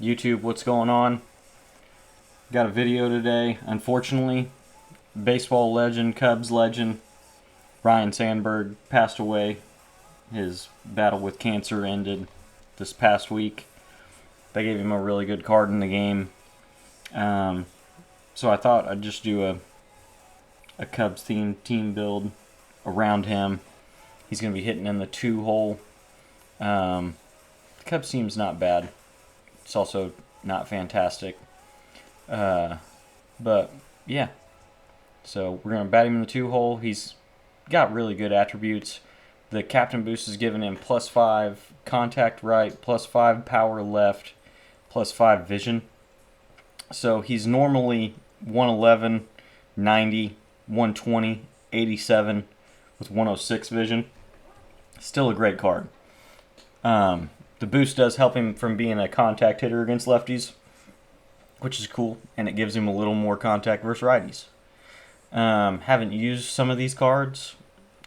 YouTube, what's going on? Got a video today. Unfortunately, baseball legend, Cubs legend, Ryne Sandberg passed away. His battle with cancer ended this past week. They gave him a really good card in the game. So I thought I'd just do a Cubs themed team build around him. He's going to be hitting in the 2-hole. The Cubs team's not bad. It's also not fantastic. But yeah. So we're going to bat him in the 2-hole. He's got really good attributes. The captain boost is giving him +5 contact right, +5 power left, +5 vision. So he's normally 111, 90, 120, 87 with 106 vision. Still a great card. The boost does help him from being a contact hitter against lefties, which is cool, and it gives him a little more contact versus righties. Haven't used some of these cards.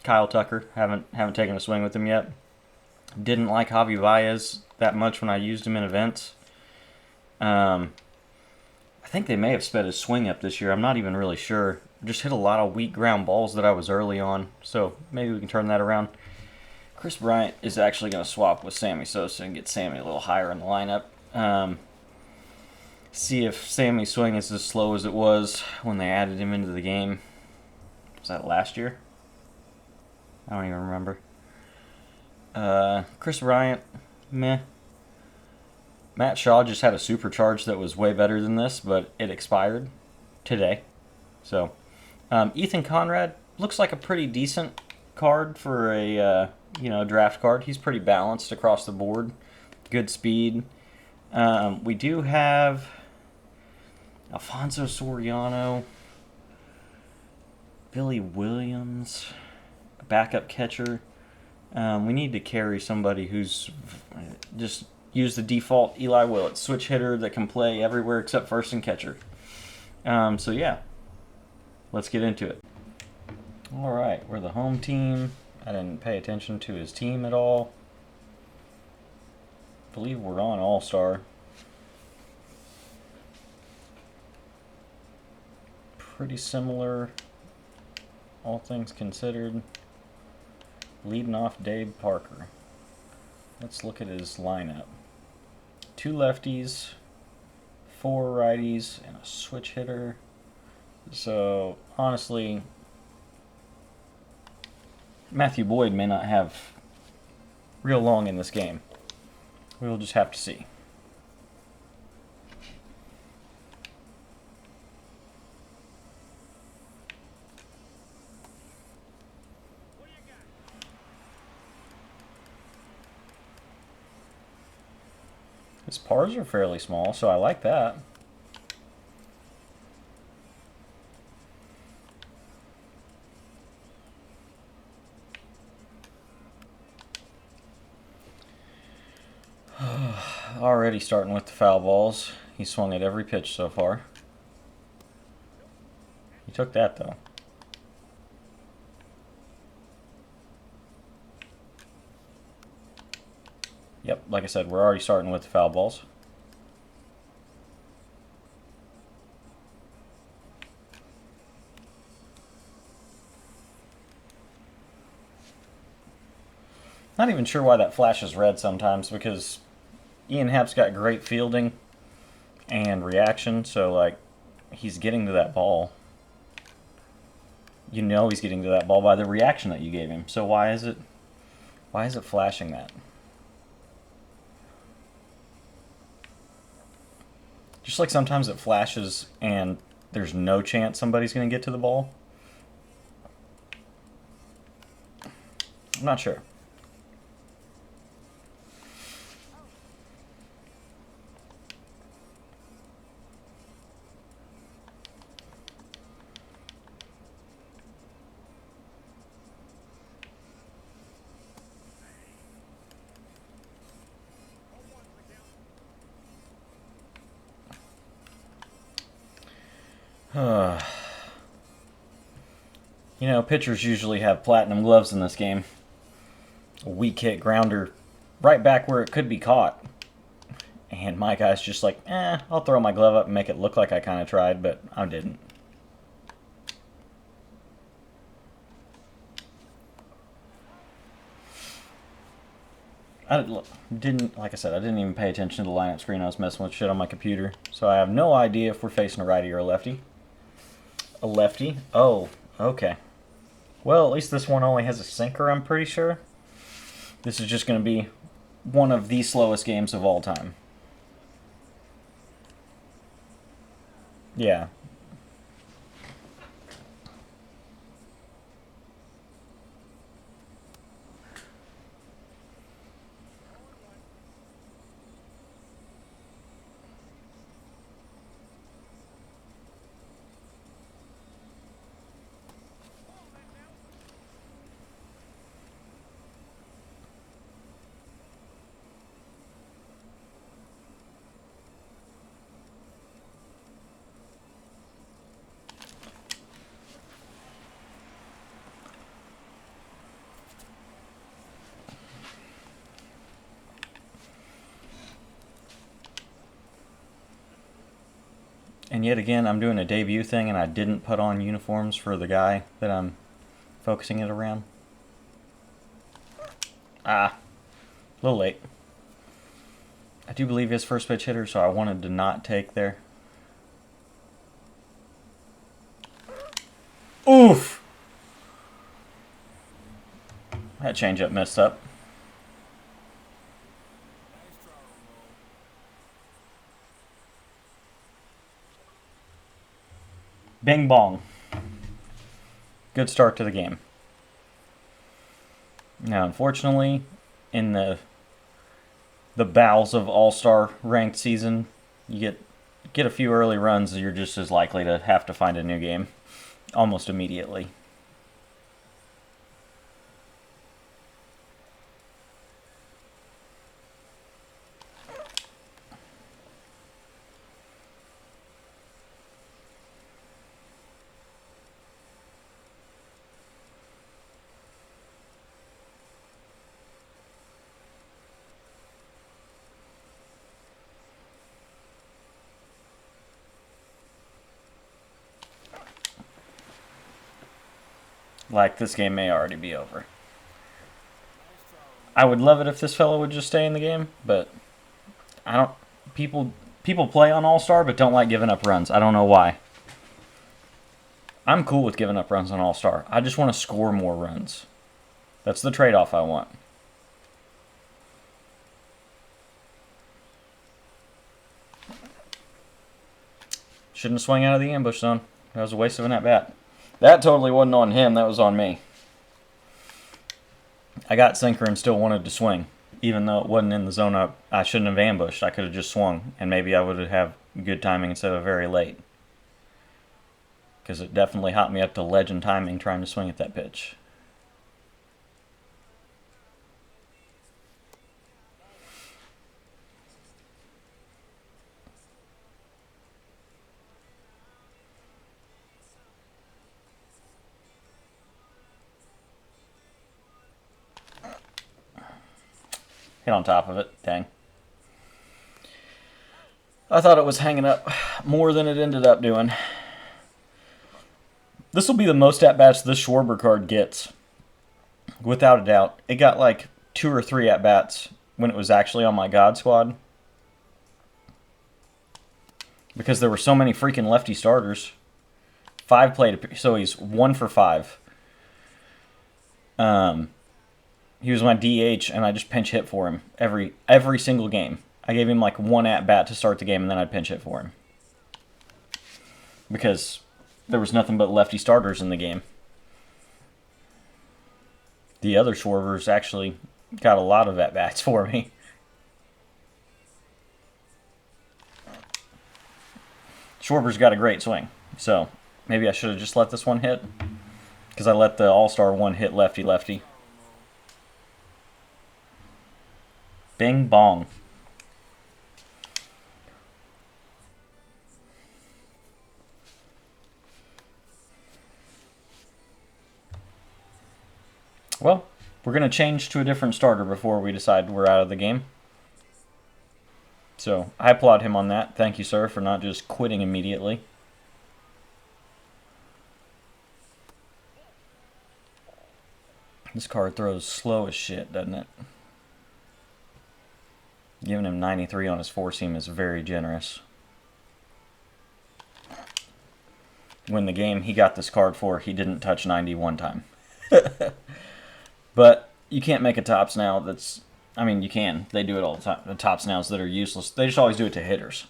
Kyle Tucker, haven't taken a swing with him yet. Didn't like Javi Baez that much when I used him in events. I think they may have sped his swing up this year. I'm not even really sure. Just hit a lot of weak ground balls that I was early on, so maybe we can turn that around. Chris Bryant is actually going to swap with Sammy Sosa and get Sammy a little higher in the lineup. See if Sammy's swing is as slow as it was when they added him into the game. Was that last year? I don't even remember. Chris Bryant, meh. Matt Shaw just had a supercharge that was way better than this, but it expired today. So, Ethan Conrad looks like a pretty decent card for a draft card. He's pretty balanced across the board. Good speed. We do have Alfonso Soriano, Billy Williams, a backup catcher. We need to carry somebody who's just use the default Eli Willett switch hitter that can play everywhere except first and catcher. So yeah, let's get into it. All right, we're the home team. I didn't pay attention to his team at all. I believe we're on All-Star. Pretty similar, all things considered. Leading off Dave Parker. Let's look at his lineup. 2 lefties, 4 righties, and a switch hitter. So, honestly, Matthew Boyd may not have real long in this game. We'll just have to see. His pars are fairly small, so I like that. Already starting with the foul balls. He swung at every pitch so far. He took that, though. Yep, like I said, we're already starting with the foul balls. Not even sure why that flashes red sometimes, because Ian Happ's got great fielding and reaction, so like he's getting to that ball. You know he's getting to that ball by the reaction that you gave him. So why is it flashing that? Just like sometimes it flashes and there's no chance somebody's going to get to the ball. I'm not sure. You know, pitchers usually have platinum gloves in this game. A weak hit grounder right back where it could be caught. And my guy's just like, I'll throw my glove up and make it look like I kind of tried, but I didn't. I didn't, like I said, I didn't even pay attention to the lineup screen. I was messing with shit on my computer. So I have no idea if we're facing a righty or a lefty. A lefty? Oh, okay. Well, at least this one only has a sinker, I'm pretty sure. This is just going to be one of the slowest games of all time. Yeah. And yet again, I'm doing a debut thing and I didn't put on uniforms for the guy that I'm focusing it around. A little late. I do believe his first pitch hitter, so I wanted to not take there. Oof! That changeup messed up. Bing bong. Good start to the game. Now, unfortunately, in the bowels of All-Star ranked season, you get a few early runs, you're just as likely to have to find a new game almost immediately. Like, this game may already be over. I would love it if this fellow would just stay in the game, but I don't. People play on All-Star but don't like giving up runs. I don't know why. I'm cool with giving up runs on All-Star. I just want to score more runs. That's the trade-off I want. Shouldn't have swung out of the ambush zone. That was a waste of an at-bat. That totally wasn't on him. That was on me. I got sinker and still wanted to swing. Even though it wasn't in the zone I shouldn't have ambushed. I could have just swung. And maybe I would have good timing instead of very late. Because it definitely hopped me up to legend timing trying to swing at that pitch. Hit on top of it. Dang. I thought it was hanging up more than it ended up doing. This will be the most at-bats this Schwarber card gets. Without a doubt. It got like 2 or 3 at-bats when it was actually on my God squad. Because there were so many freaking lefty starters. 5 played, so he's 1 for 5. He was my DH, and I just pinch hit for him every single game. I gave him like 1 at-bat to start the game, and then I'd pinch hit for him. Because there was nothing but lefty starters in the game. The other Schwarbers actually got a lot of at-bats for me. Schwarber's got a great swing, so maybe I should have just let this one hit. Because I let the All-Star one hit lefty-lefty. Bing bong. Well, we're going to change to a different starter before we decide we're out of the game. So So I applaud him on that. Thank you, sir, for not just quitting immediately. This card throws slow as shit, doesn't it? Giving him 93 on his four seam is very generous. When the game he got this card for, he didn't touch 90 one time. But you can't make a tops now that's... I mean, you can. They do it all the time. The tops nows that are useless. They just always do it to hitters.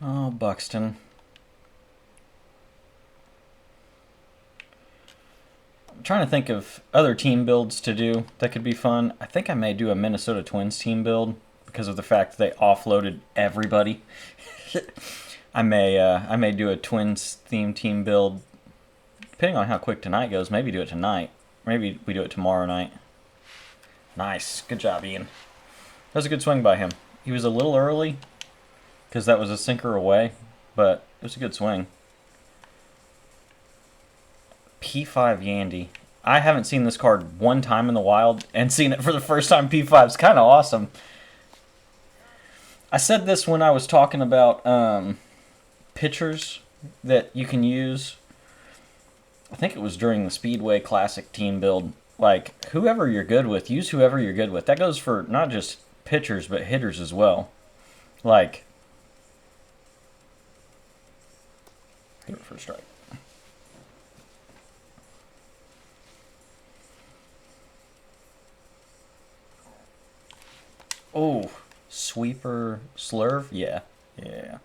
Oh, Buxton. I'm trying to think of other team builds to do that could be fun. I think I may do a Minnesota Twins team build because of the fact that they offloaded everybody. I may do a Twins themed team build, depending on how quick tonight goes. Maybe do it tonight. Maybe we do it tomorrow night. Nice, good job, Ian. That was a good swing by him. He was a little early because that was a sinker away, but it was a good swing. P5 Yandy. I haven't seen this card one time in the wild, and seen it for the first time. P5 is kind of awesome. I said this when I was talking about pitchers that you can use. I think it was during the Speedway Classic team build. Like, whoever you're good with, use whoever you're good with. That goes for not just pitchers, but hitters as well. Like, hit it for a strike. Oh, sweeper slurve? Yeah. Yeah.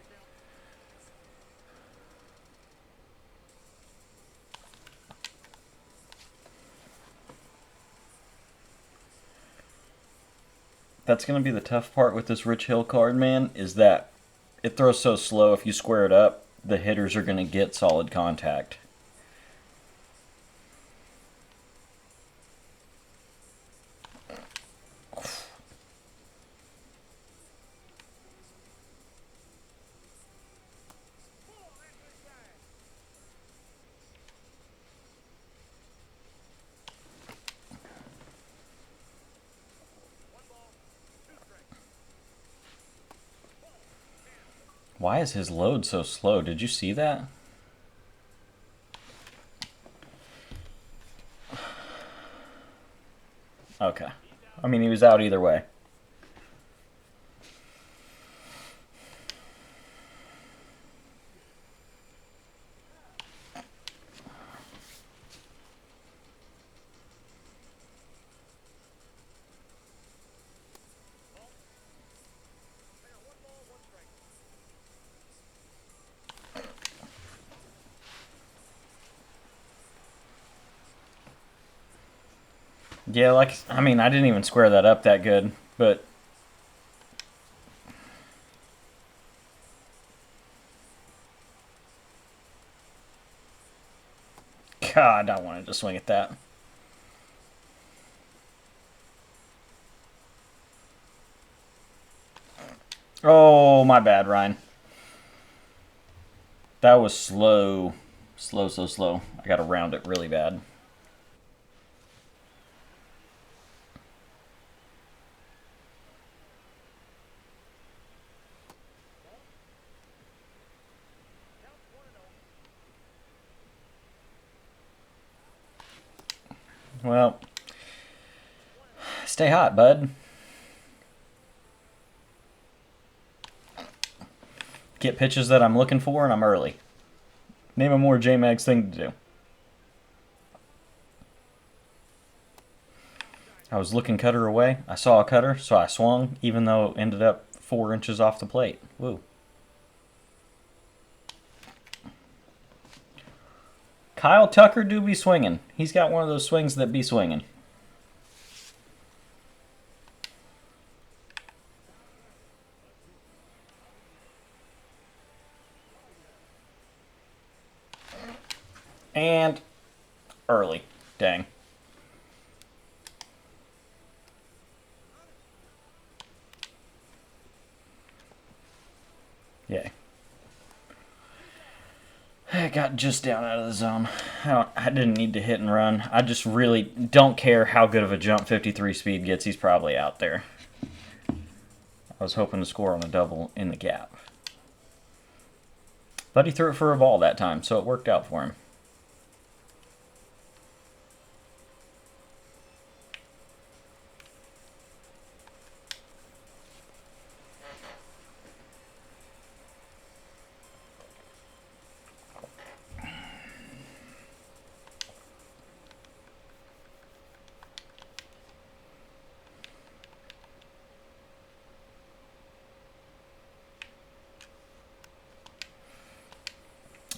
That's going to be the tough part with this Rich Hill card, man, is that it throws so slow. If you square it up, the hitters are going to get solid contact. Why is his load so slow? Did you see that? Okay. I mean, he was out either way. Yeah, like, I mean, I didn't even square that up that good, but... God, I wanted to swing at that. Oh, my bad, Ryne. That was slow. Slow, so slow. I gotta round it really bad. Well, stay hot, bud. Get pitches that I'm looking for, and I'm early. Name a more J-Mags thing to do. I was looking cutter away. I saw a cutter, so I swung, even though it ended up 4 inches off the plate. Woo. Kyle Tucker do be swinging. He's got one of those swings that be swinging. And early. Dang. Yay. I got just down out of the zone. I didn't need to hit and run. I just really don't care how good of a jump 53 speed gets. He's probably out there. I was hoping to score on a double in the gap. But he threw it for a ball that time, so it worked out for him.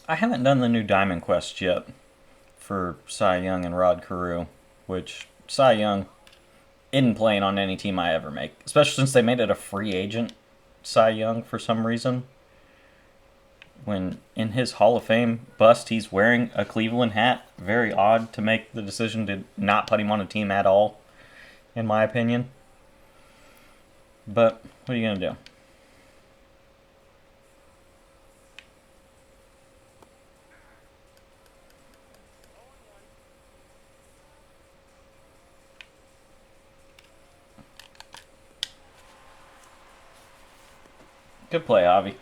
I haven't done the new Diamond Quest yet for Cy Young and Rod Carew, which Cy Young isn't playing on any team I ever make, especially since they made it a free agent Cy Young for some reason. When in his Hall of Fame bust, he's wearing a Cleveland hat. Very odd to make the decision to not put him on a team at all, in my opinion. But what are you going to do? Good play, Avi.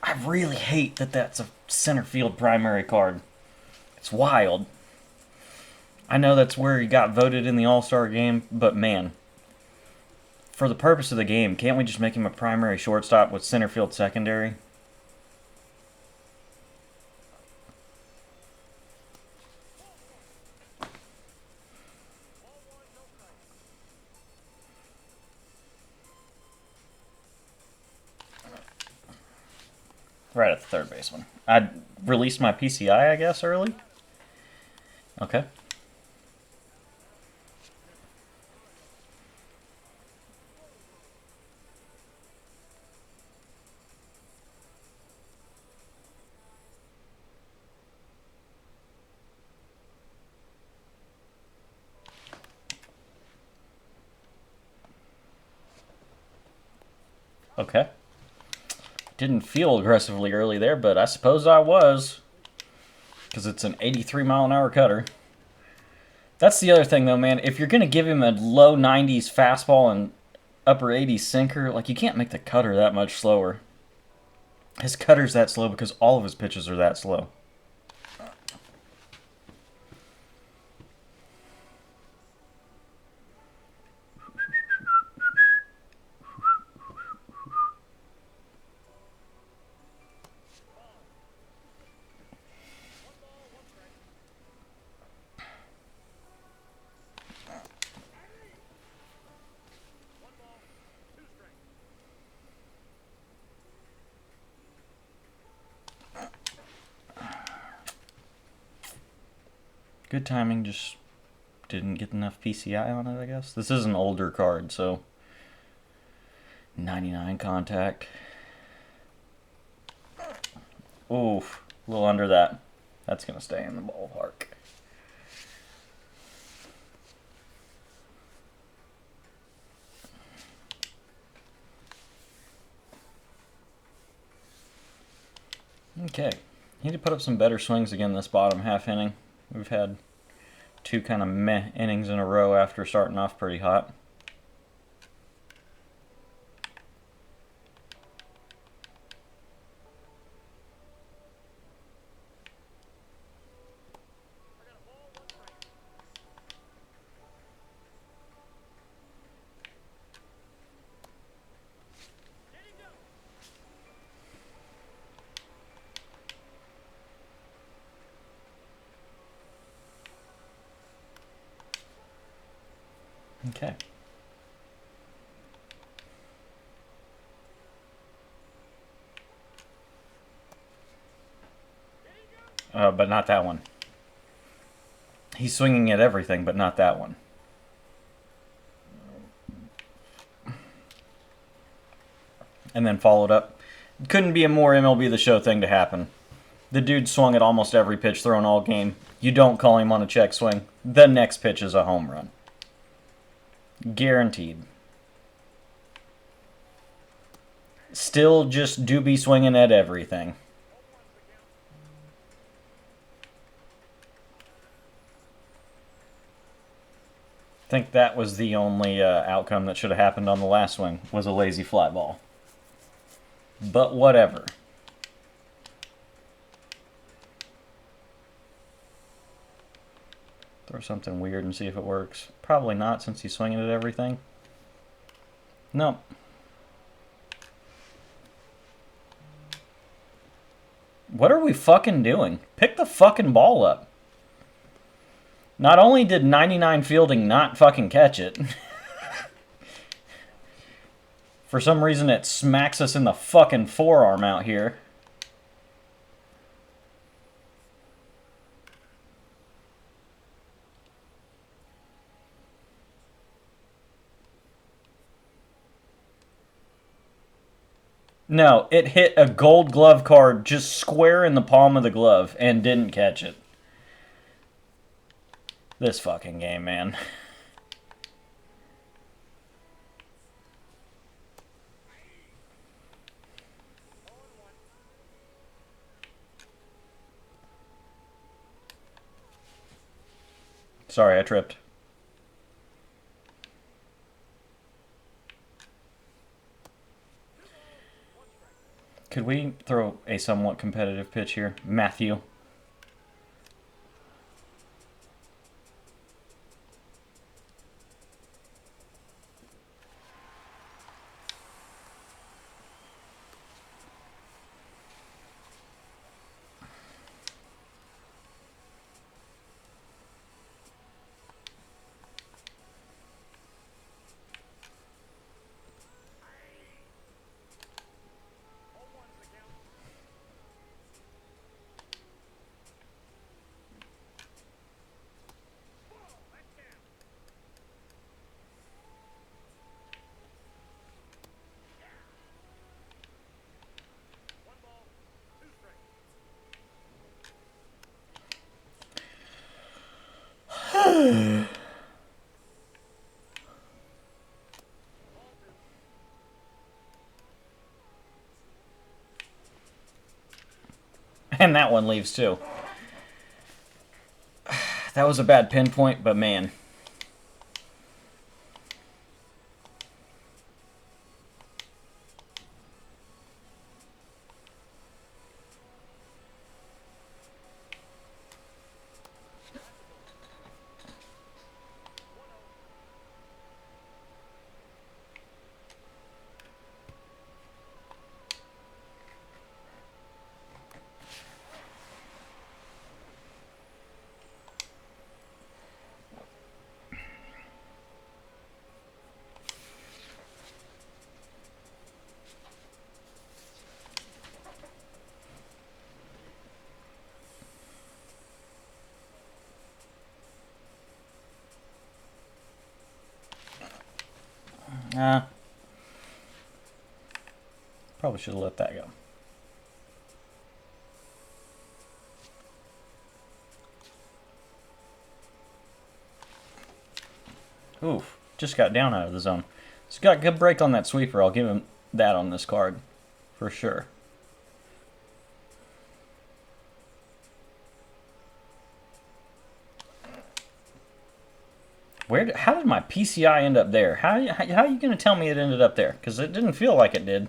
I really hate that that's a center field primary card. It's wild. I know that's where he got voted in the All-Star game, but man, for the purpose of the game, can't we just make him a primary shortstop with center field secondary? Right at the third baseman. I released my PCI, I guess, early. Okay. Okay. Didn't feel aggressively early there, but I suppose I was. Because it's an 83-mile-an-hour cutter. That's the other thing, though, man. If you're going to give him a low 90s fastball and upper 80s sinker, like, you can't make the cutter that much slower. His cutter's that slow because all of his pitches are that slow. Good timing, just didn't get enough PCI on it, I guess. This is an older card, so 99 contact. Oof, a little under that. That's going to stay in the ballpark. Okay, need to put up some better swings again this bottom half inning. We've had two kind of meh innings in a row after starting off pretty hot. Okay. But not that one. He's swinging at everything, but not that one. And then followed up. Couldn't be a more MLB The Show thing to happen. The dude swung at almost every pitch thrown all game. You don't call him on a check swing. The next pitch is a home run. Guaranteed. Still just do be swinging at everything. I think that was the only outcome that should have happened on the last swing, was a lazy fly ball. But whatever. Throw something weird and see if it works. Probably not, since he's swinging at everything. Nope. What are we fucking doing? Pick the fucking ball up. Not only did 99 fielding not fucking catch it, for some reason it smacks us in the fucking forearm out here. No, it hit a gold glove card just square in the palm of the glove and didn't catch it. This fucking game, man. Sorry, I tripped. Could we throw a somewhat competitive pitch here? Matthew. And that one leaves too. That was a bad pinpoint, but man. Probably should have let that go. Oof, just got down out of the zone. He's got a good break on that sweeper. I'll give him that on this card, for sure. How did my PCI end up there? How are you going to tell me it ended up there? Because it didn't feel like it did.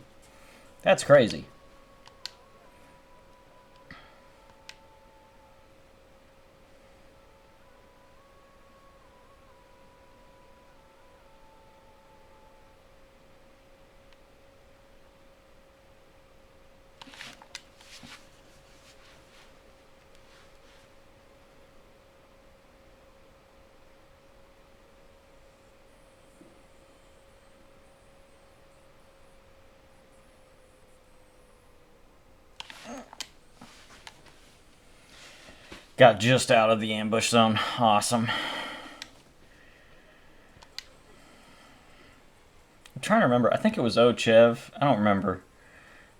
That's crazy. Got just out of the ambush zone. Awesome. I'm trying to remember. I think it was Ochev. I don't remember.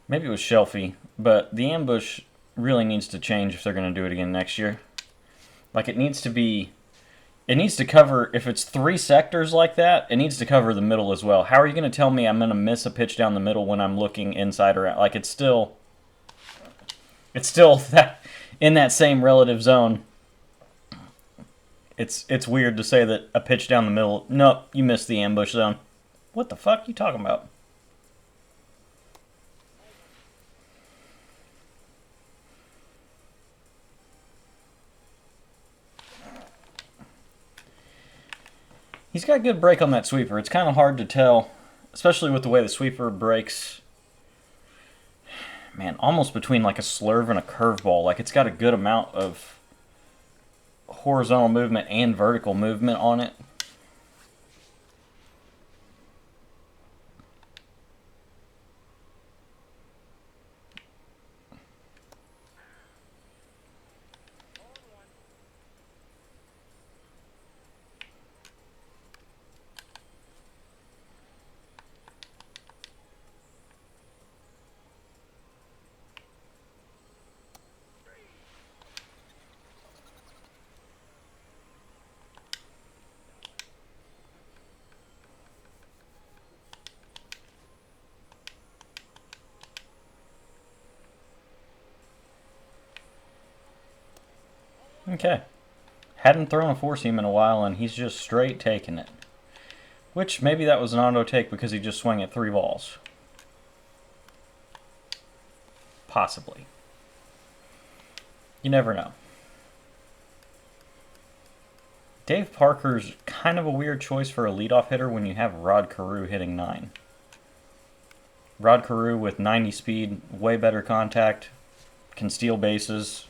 Maybe it was Shelfie. But the ambush really needs to change if they're going to do it again next year. Like, it needs to be... It needs to cover... If it's 3 sectors like that, it needs to cover the middle as well. How are you going to tell me I'm going to miss a pitch down the middle when I'm looking inside or out? Like, it's still... It's still that in that same relative zone. It's weird to say that a pitch down the middle... Nope, you missed the ambush zone. What the fuck are you talking about? He's got a good break on that sweeper. It's kind of hard to tell, especially with the way the sweeper breaks. Man, almost between like a slurve and a curveball. Like, it's got a good amount of horizontal movement and vertical movement on it. Okay. Hadn't thrown a 4-seam in a while, and he's just straight taking it. Which, maybe that was an auto take because he just swung at 3 balls. Possibly. You never know. Dave Parker's kind of a weird choice for a leadoff hitter when you have Rod Carew hitting 9. Rod Carew with 90 speed, way better contact, can steal bases.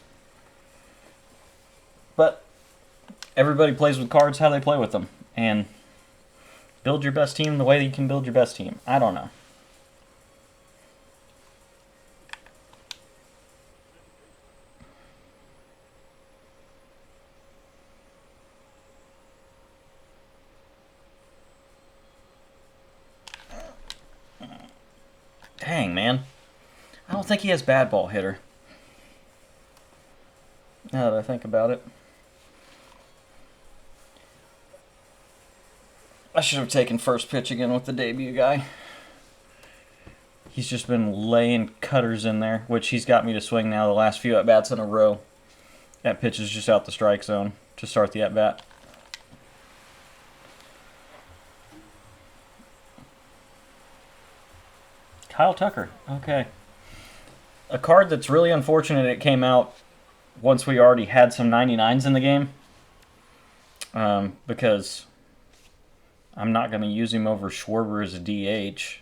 But everybody plays with cards how they play with them. And build your best team the way that you can build your best team. I don't know. Dang, man. I don't think he has bad ball hitter. Now that I think about it. I should have taken first pitch again with the debut guy. He's just been laying cutters in there, which he's got me to swing now the last few at-bats in a row. That pitch is just out the strike zone to start the at-bat. Kyle Tucker, okay. A card that's really unfortunate it came out once we already had some 99s in the game. Because I'm not going to use him over Schwarber as a DH.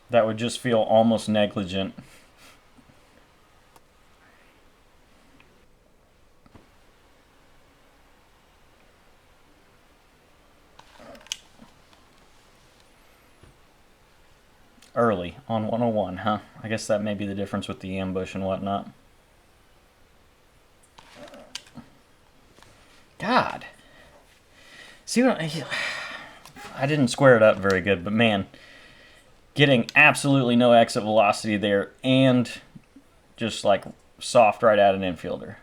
That would just feel almost negligent. Early on 101, huh? I guess that may be the difference with the ambush and whatnot. God. See what I didn't square it up very good, but man, getting absolutely no exit velocity there and just like soft right at an infielder.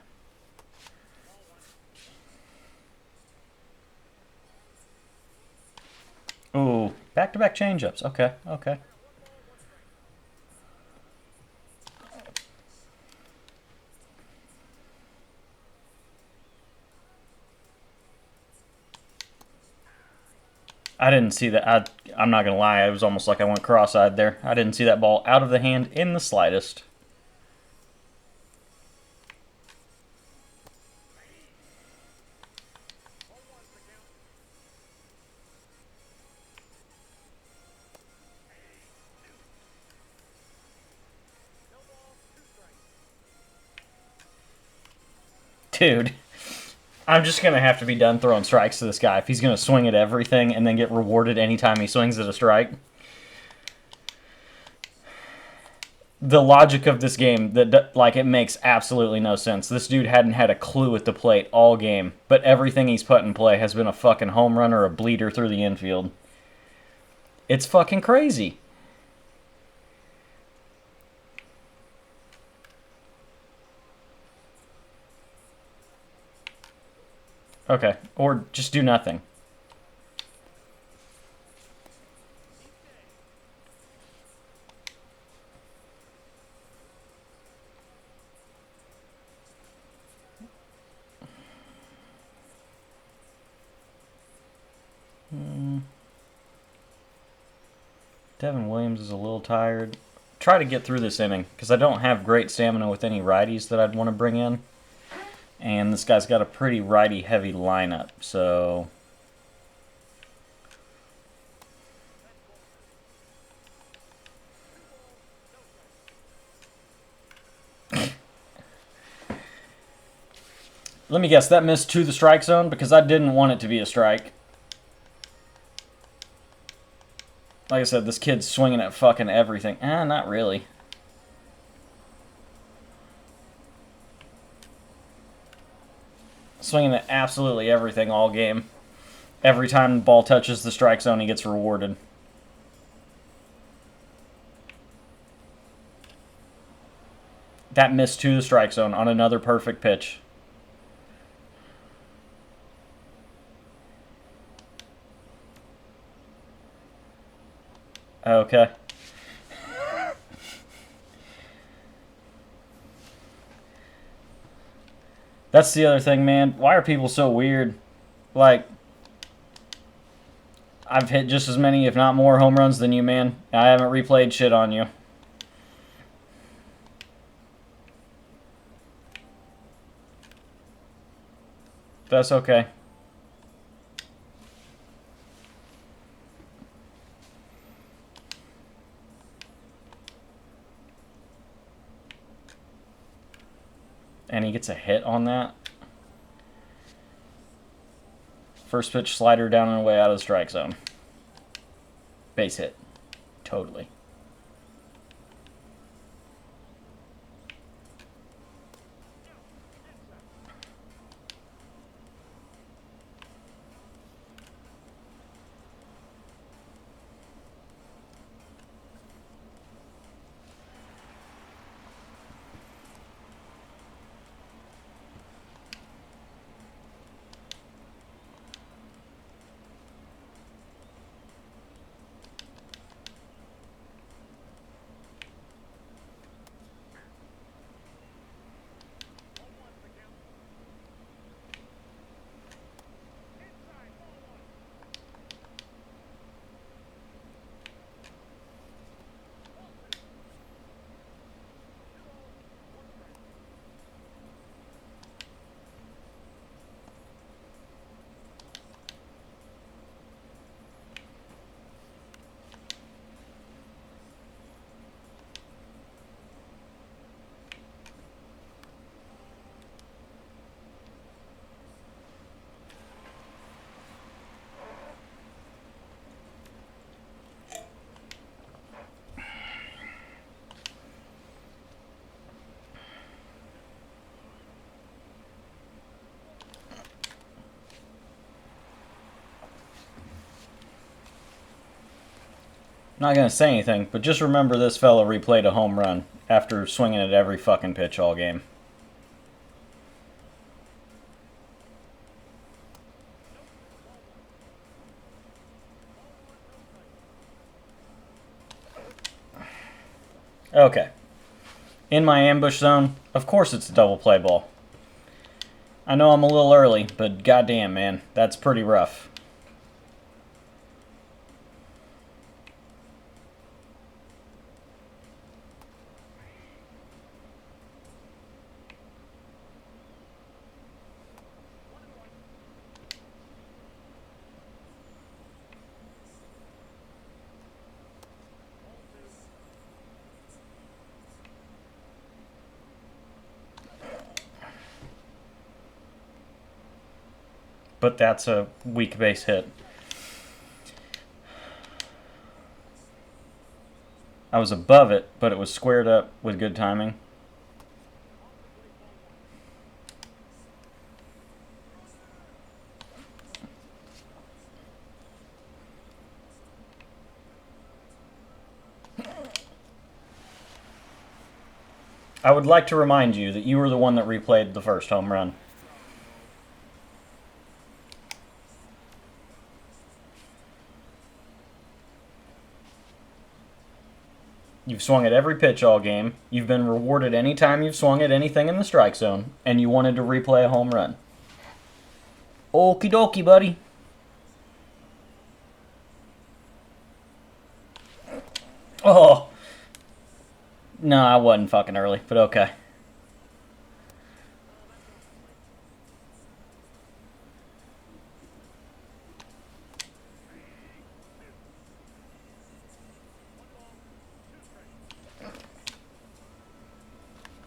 Ooh, back-to-back changeups. Okay, okay. I didn't see that. I'm not going to lie. It was almost like I went cross-eyed there. I didn't see that ball out of the hand in the slightest. Dude. I'm just going to have to be done throwing strikes to this guy if he's going to swing at everything and then get rewarded anytime he swings at a strike. the logic of this game, that like, it makes absolutely no sense. This dude hadn't had a clue at the plate all game, but everything he's put in play has been a fucking home run or a bleeder through the infield. It's fucking crazy. Okay, or just do nothing. Devin Williams is a little tired. Try to get through this inning, because I don't have great stamina with any righties that I'd want to bring in. And this guy's got a pretty righty-heavy lineup, so... Let me guess, that missed to the strike zone? Because I didn't want it to be a strike. Like I said, this kid's swinging at fucking everything. Not really. Swinging at absolutely everything all game. Every time the ball touches the strike zone, he gets rewarded. That missed to the strike zone on another perfect pitch. Okay. That's the other thing, man. Why are people so weird? Like, I've hit just as many, if not more, home runs than you, man. I haven't replayed shit on you. That's okay. And he gets a hit on that. First pitch slider down and away out of the strike zone. Base hit. Totally. Not going to say anything, but just remember this fella replayed a home run after swinging at every fucking pitch all game. Okay. In my ambush zone, of course it's a double play ball. I know I'm a little early, but goddamn, man, that's pretty rough. But that's a weak base hit. I was above it, but it was squared up with good timing. I would like to remind you that you were the one that replayed the first home run. You've swung at every pitch all game. You've been rewarded any time you've swung at anything in the strike zone, and you wanted to replay a home run. Okie dokie, buddy. Oh. No, I wasn't fucking early, but okay.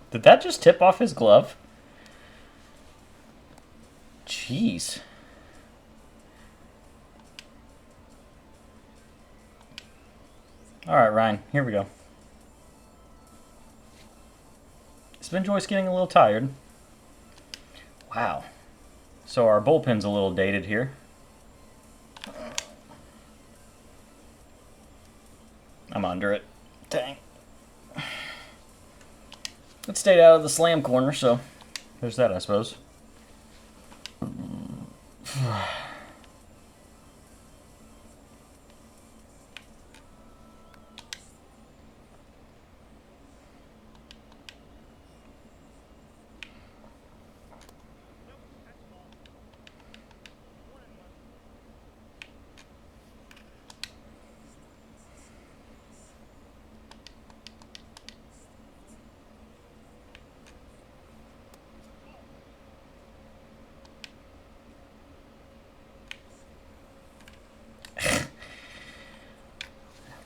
Did that just tip off his glove? Jeez. Alright, Ryan, here we go. Spin Joy's getting a little tired. Wow. So our bullpen's a little dated here. I'm under it. Dang. It stayed out of the slam corner, so there's that, I suppose.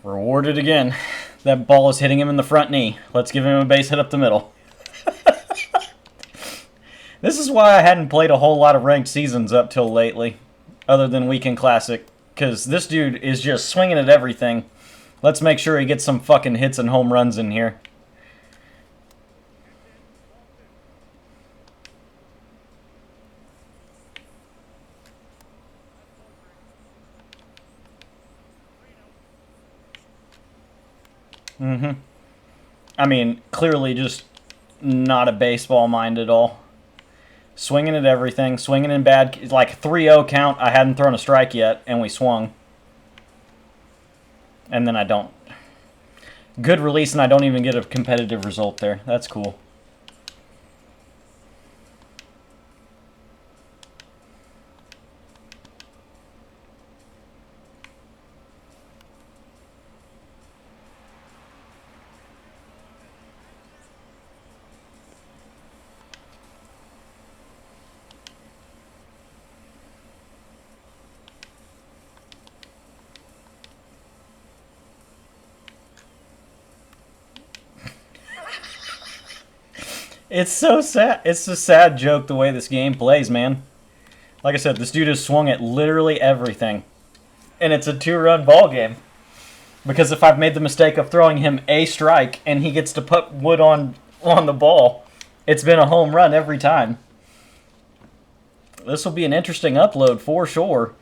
Rewarded again. That ball is hitting him in the front knee. Let's give him a base hit up the middle. This is why I hadn't played a whole lot of ranked seasons up till lately, other than Weekend Classic, because this dude is just swinging at everything. Let's make sure he gets some fucking hits and home runs in here. I mean, clearly just not a baseball mind at all. Swinging at everything, swinging in bad, like 3-0 count. I hadn't thrown a strike yet, and we swung. And then I don't. Good release, and I don't even get a competitive result there. That's cool. It's so sad. It's a sad joke the way this game plays, man. Like I said, this dude has swung at literally everything. And it's a 2-run ball game. Because if I've made the mistake of throwing him a strike and he gets to put wood on the ball, it's been a home run every time. This will be an interesting upload for sure.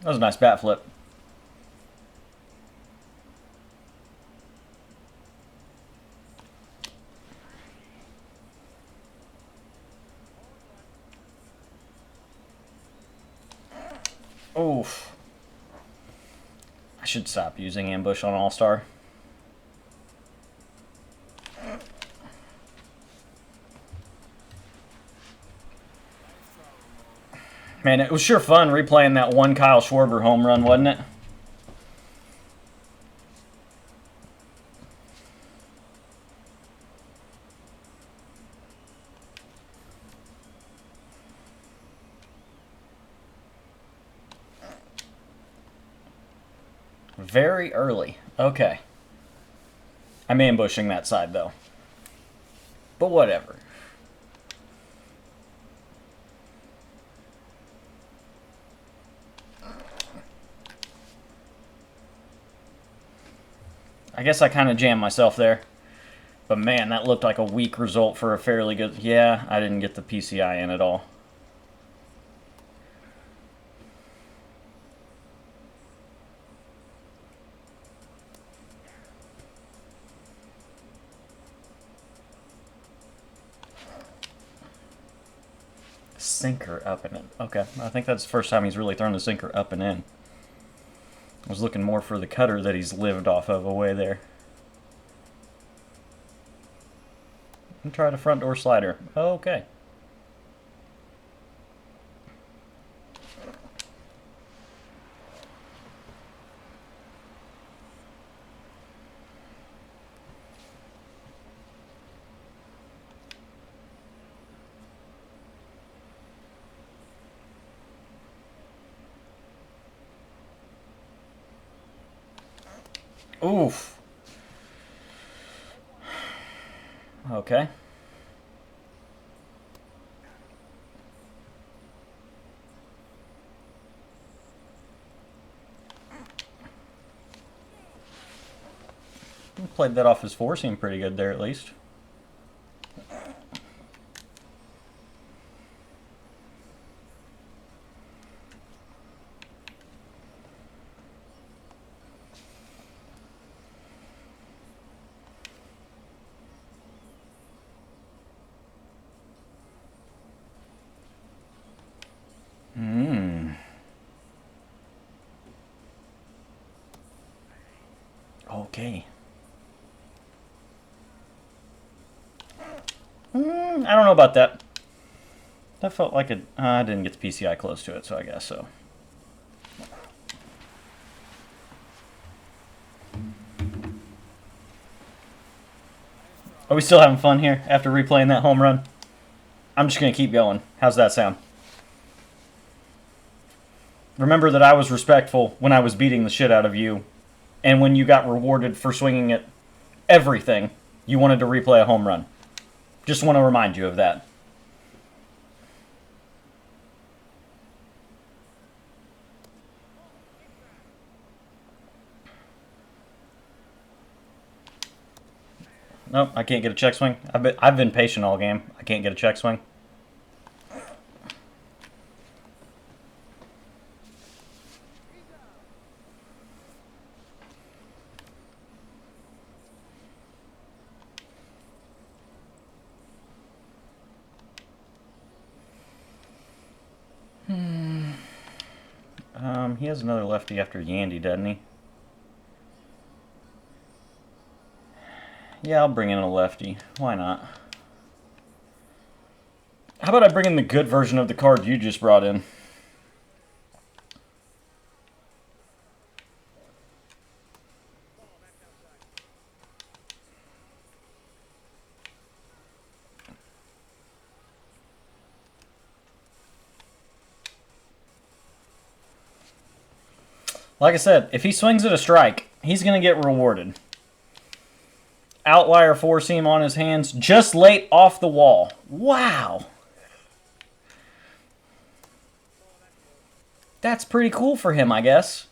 That was a nice bat flip. Oof. I should stop using ambush on All-Star. Man, it was sure fun replaying that one Kyle Schwarber home run, wasn't it? Very early. Okay. I'm ambushing that side, though. But whatever. I guess I kind of jammed myself there. But man, that looked like a weak result for a fairly good... Yeah, I didn't get the PCI in at all. Sinker up and in. Okay, I think that's the first time he's really thrown the sinker up and in. I was looking more for the cutter that he's lived off of away there. And try the front door slider. Okay. Oof. Okay. Played that off his four seam pretty good there at least. Okay. I don't know about that. That felt like a... I didn't get the PCI close to it, so I guess so. Are we still having fun here after replaying that home run? I'm just going to keep going. How's that sound? Remember that I was respectful when I was beating the shit out of you. And when you got rewarded for swinging at everything, you wanted to replay a home run. Just want to remind you of that. Nope, I can't get a check swing. I've been patient all game. I can't get a check swing. He has another lefty after Yandy, doesn't he? Yeah, I'll bring in a lefty. Why not? How about I bring in the good version of the card you just brought in? Like I said, if he swings at a strike, he's going to get rewarded. Outlier four seam on his hands, just late off the wall. Wow. That's pretty cool for him, I guess.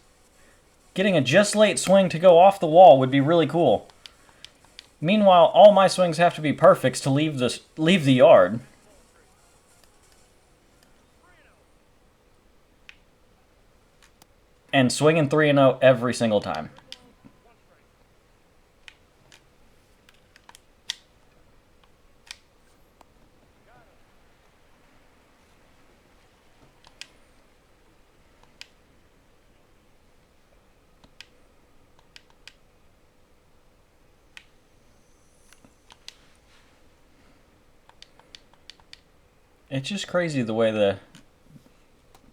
Getting a just late swing to go off the wall would be really cool. Meanwhile, all my swings have to be perfects to leave the yard. And swinging 3-0 every single time. It's just crazy the way the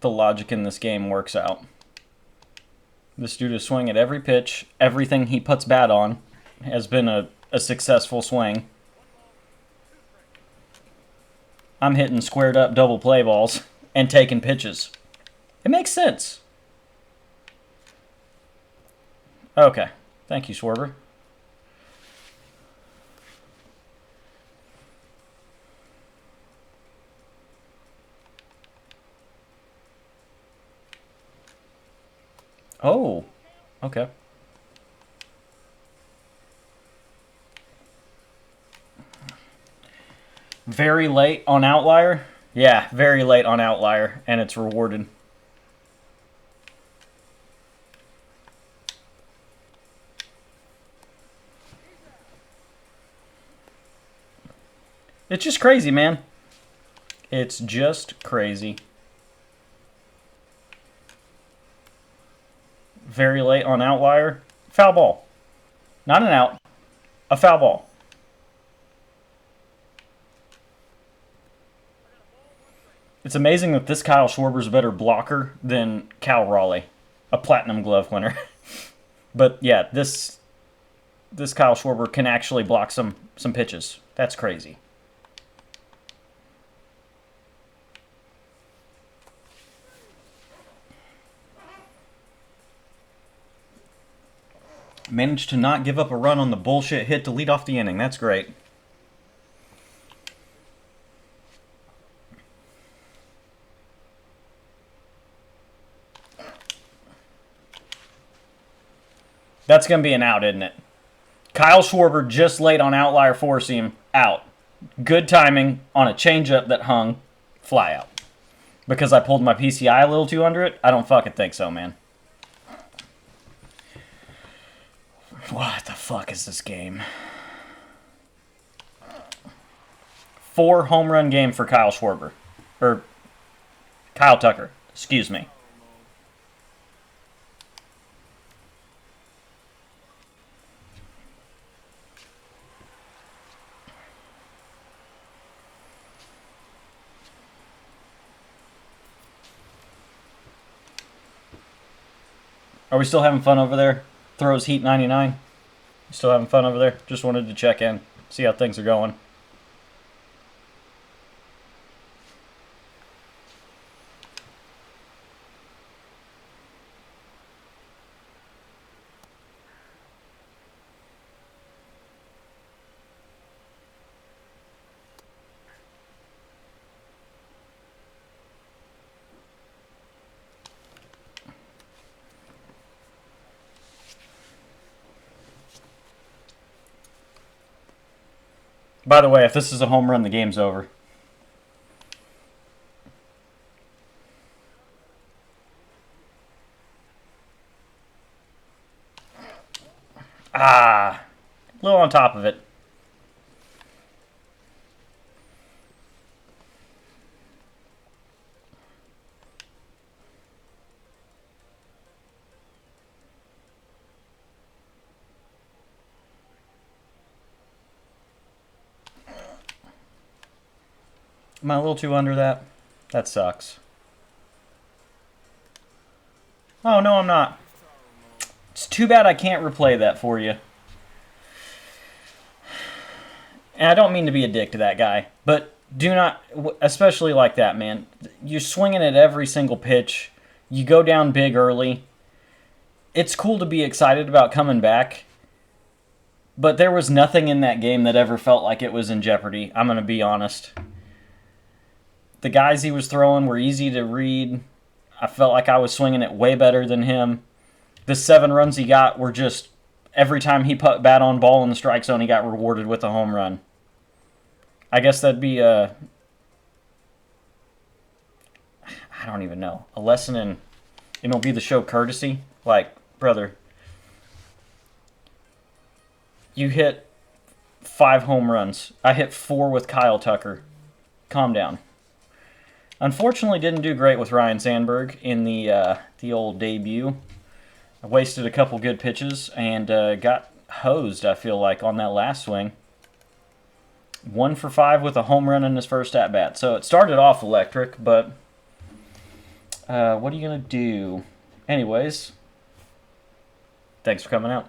the logic in this game works out. This dude is swinging at every pitch. Everything he puts bat on has been a successful swing. I'm hitting squared up double play balls and taking pitches. It makes sense. Okay. Thank you, Swerver. Oh. Okay. Very late on outlier? Yeah, very late on outlier, and it's rewarded. It's just crazy, man. It's just crazy. Very late on outlier. Foul ball. Not an out. A foul ball. It's amazing that this Kyle Schwarber's a better blocker than Cal Raleigh, a platinum glove winner. But yeah, this Kyle Schwarber can actually block some pitches. That's crazy. Managed to not give up a run on the bullshit hit to lead off the inning. That's great. That's going to be an out, isn't it? Kyle Schwarber just late on outlier four seam. Out. Good timing on a changeup that hung. Fly out. Because I pulled my PCI a little too under it? I don't fucking think so, man. What the fuck is this game? 4 home run game for Kyle Schwarber. Or Kyle Tucker. Excuse me. Are we still having fun over there? Throws Heat 99. You still having fun over there? Just wanted to check in, see how things are going. By the way, if this is a home run, the game's over. Ah, a little on top of it. Am I a little too under that? That sucks. Oh, no, I'm not. It's too bad I can't replay that for you. And I don't mean to be a dick to that guy, but do not, especially like that, man. You're swinging at every single pitch. You go down big early. It's cool to be excited about coming back, but there was nothing in that game that ever felt like it was in jeopardy. I'm going to be honest. The guys he was throwing were easy to read. I felt like I was swinging it way better than him. The 7 runs he got were just, every time he put bat on ball in the strike zone, he got rewarded with a home run. I guess that'd be I don't even know, a lesson in MLB The Show courtesy. Like, brother, you hit 5 home runs. I hit 4 with Kyle Tucker. Calm down. Unfortunately, didn't do great with Ryne Sandberg in the old debut. I wasted a couple good pitches and got hosed, I feel like, on that last swing. 1 for 5 with a home run in his first at-bat. So it started off electric, but What are you going to do? Anyways, thanks for coming out.